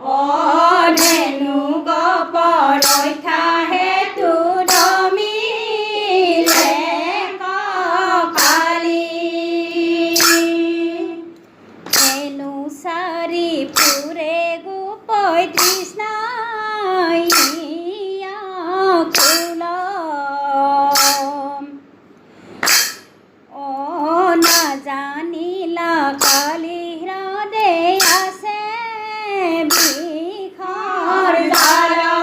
धेनु गपरैथा हेतु दमिले कपाली धेनु सारी पुरे गुपै तृष्णाई आकुल जानिला काली हृदय से बिखर जाला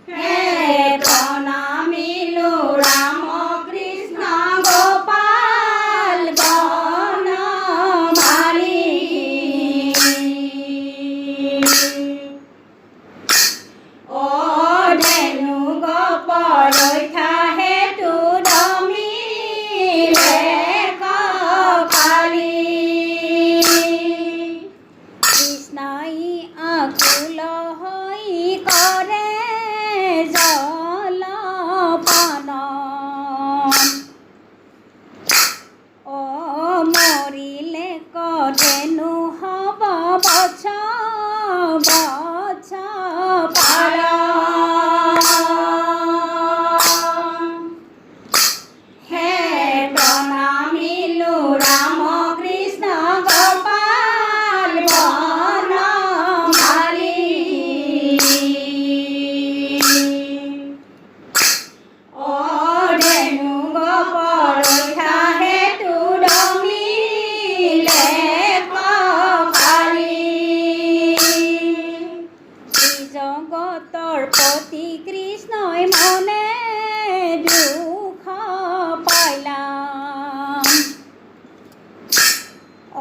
हे प्रणामिलु राम कृष्ण गोपाल बनमाली धेनु गपरैथा हेतु आकुल हई करे जलपान मरिले धेनु हब बछ बछ पार हे प्रणामिलु राम कृष्ण गोपाल धेनु गपरैथा हेतु दमिले कपाली जगतर पति कृष्णय मने दुख पाइलाम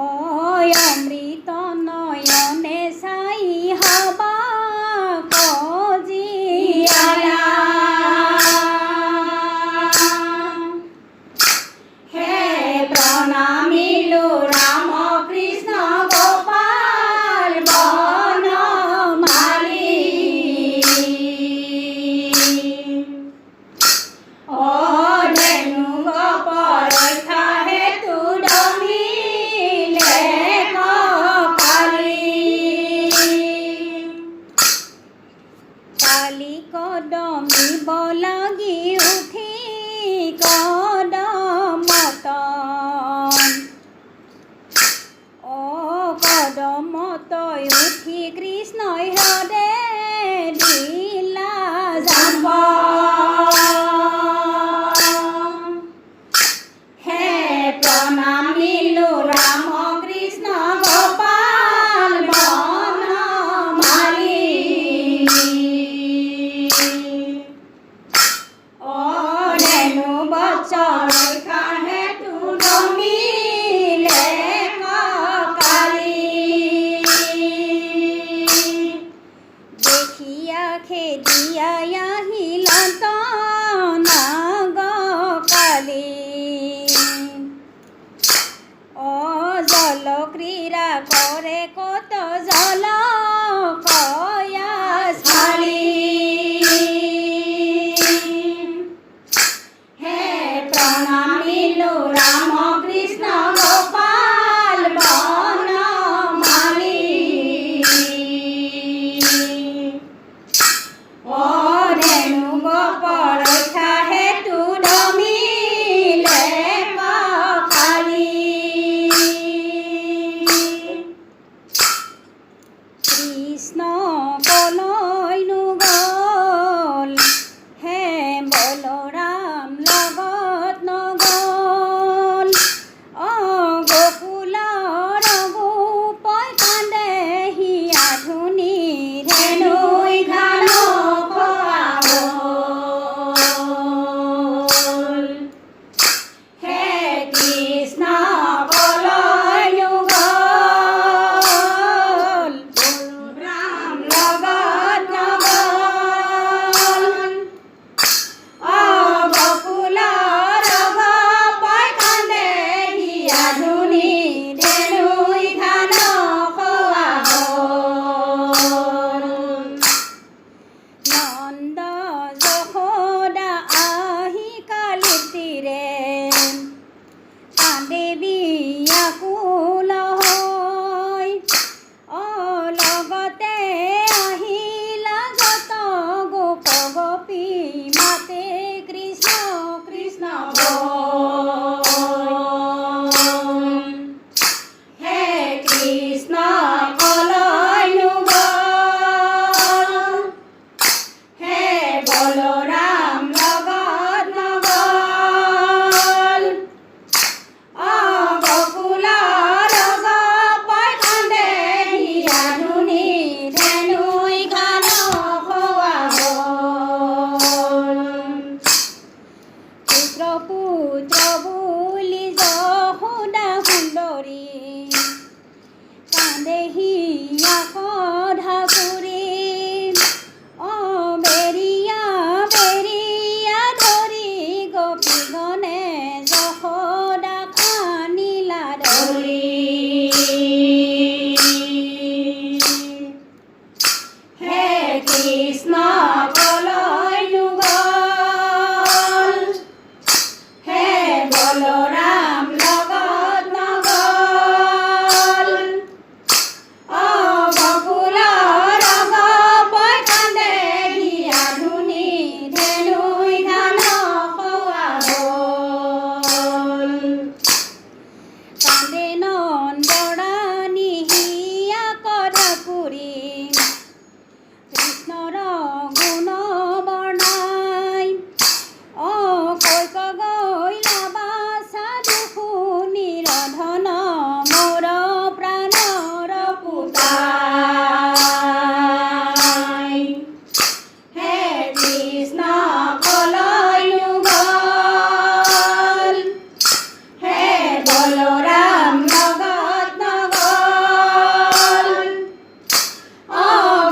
अमृत नयने साई हवा कजियाला प्रणामिलु राम कृष्ण गोपाल बनमाली धेनु गपरैथा हेतु दमिले कपाली काली कदमिब लागि उठी कदमत कदमत उठी कृष्ण हृदय दिला जाम्ब हे प्रणामिलु राम कृष्ण गोपाल बनमाली धेनु गपरैथा हेतु दमिले कपाली देखिया खेदिया हिलत नाग काली जल क्रीड़ा करे कत जल कया छाली हे प्रणामिलु राम कृष्ण गोपाल बनमाली धेनु गपरैथा हेतु दमिले कपाली কান্দেহিয়া কধা কৰি বেৰিয়া বেৰিয়া ধৰি গোপীগণে যশোদা কানিলা ধৰি হে কৃষ্ণ কলৈনো গ'ল হে বলৰাম লগত নগ'ল বকুলৰ গপই কান্দে হিয়া ধুনি ধেনুই ধান খোৱা হ'ল কান্দে নন্দৰাণী হিয়া কধা কৰি কৃষ্ণৰ গুণ বৰ্ণাই কৈক গৈলা সাধু শুনি ৰধন মোৰ প্ৰাণৰ পুতাই হে কৃষ্ণ কলৈনো গ'ল হে বলৰাম লগত নগ'ল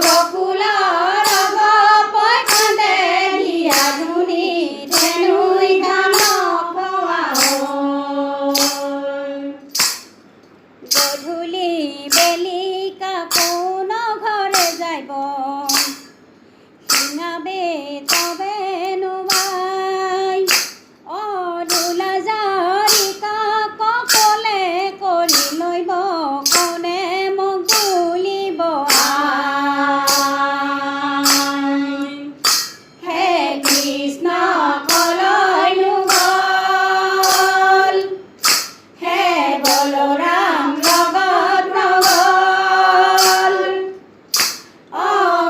বকুলৰ গপই কান্দে হিয়া ধুনি ধেনুই ধান খোৱা হ'ল গধূলি বেলিকা কোন ঘৰে যাব শিঙাবে তবে নুবাই ধূলা জাৰিকা কলে কৰি লৈব কোনে মোক বুলিব হে কৃষ্ণ কলৈনো গ'ল হে বলৰাম লগত নগ'ল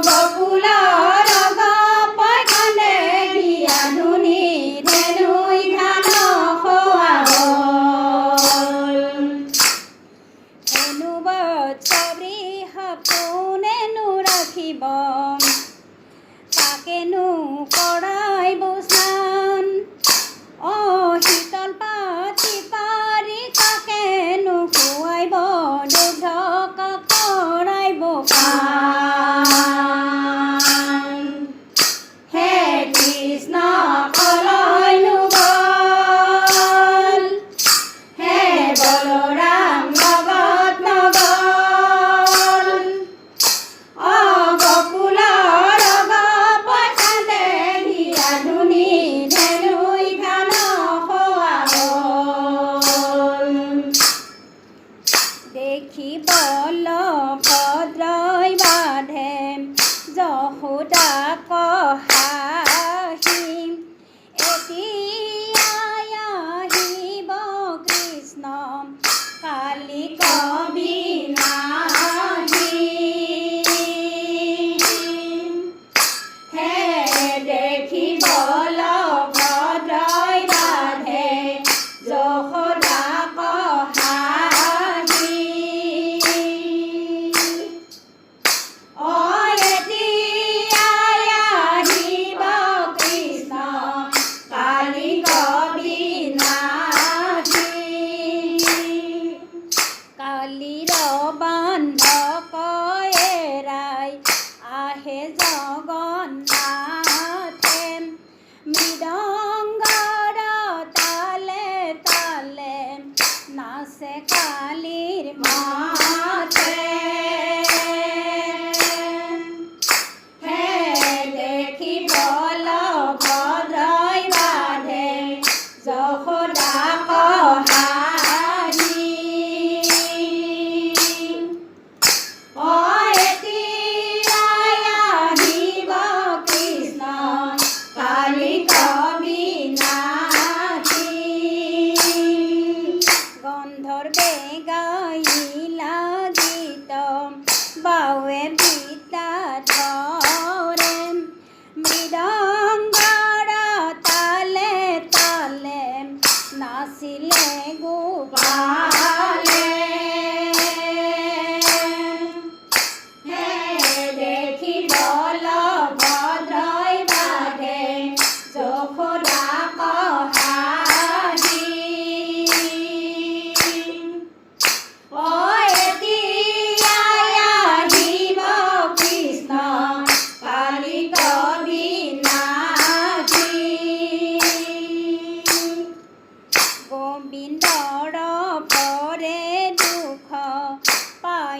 বকুলৰ গপই কান্দে হিয়া ধুনি ধেনুই ধান খোৱা হ'ল হেনো বৎসৰী কোনেনো ৰাখিব কাকেনো কৰাইব স্নান শীতল পাতি পাৰি কাকেনো খুৱাইব দুগ্ধ কৰাইব পান হে কৃষ্ণ কলৈনো গ'ল হে বলৰাম লগত নগ'ল বকুলৰ গপই কান্দে হিয়া ধুনি ধেনুই ধান খোৱা হ'ল দেখি বলভদ্ৰই বাধে যশোদাক হাঁহি এতিয়াই আহিব কৃষ্ণ কালি কবি নাহি হে দেখি বলভদ্ৰই বাধে যশোদাক হাঁহি এতিয়াই আহিব কৃষ্ণ কালি কবি নাহি কালিৰ বান্ধক এৰাই আহে জগন্নাথে মৃদংগৰ তালে তালে নাচে কালিৰ মাথে হে দেখি বলভদ্ৰই বাধে যশোদাক হাঁহি এতিয়াই আহিব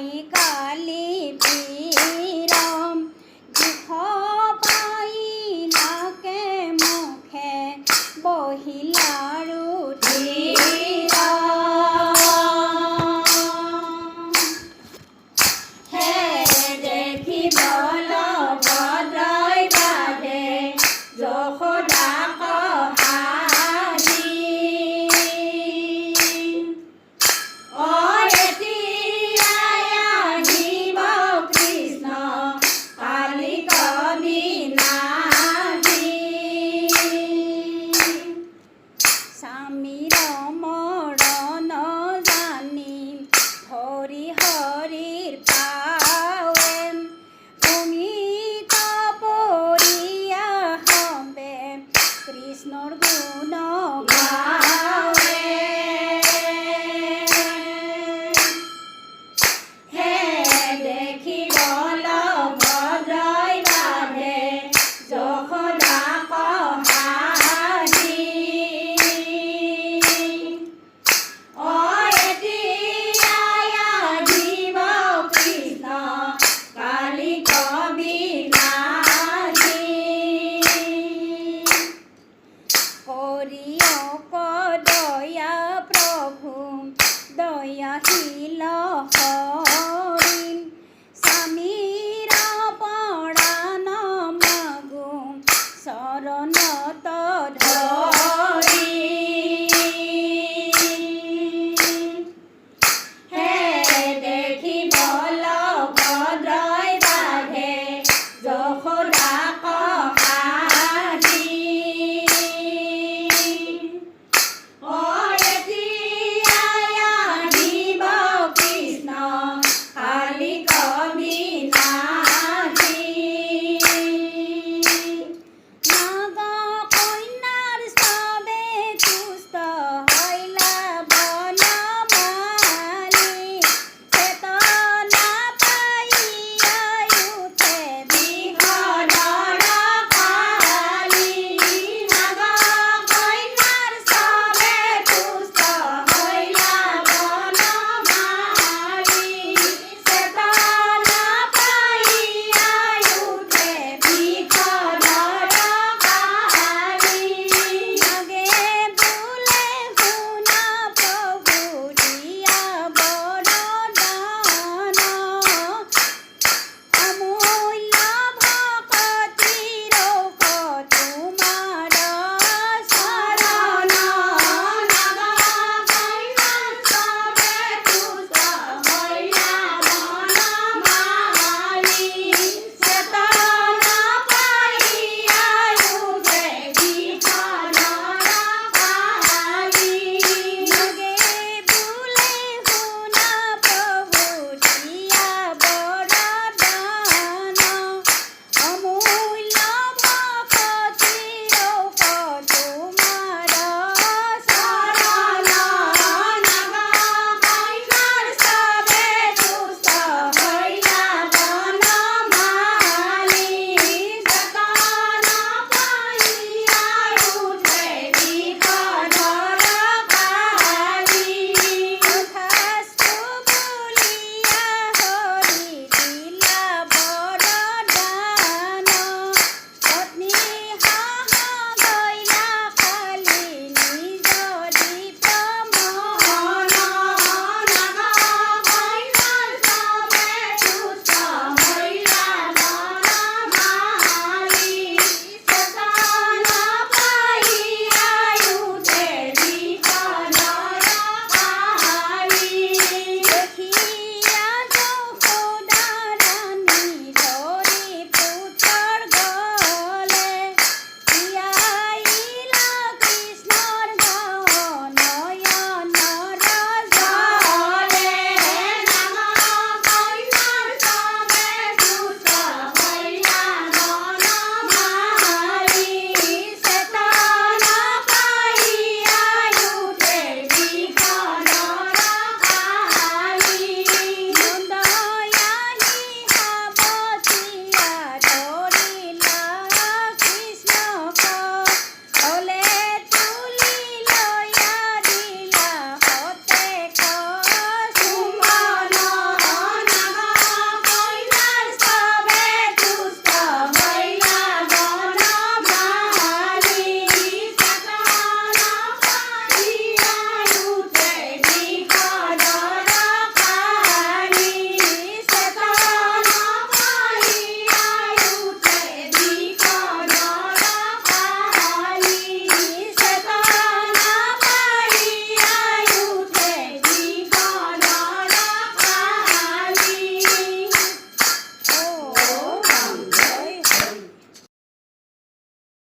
माई का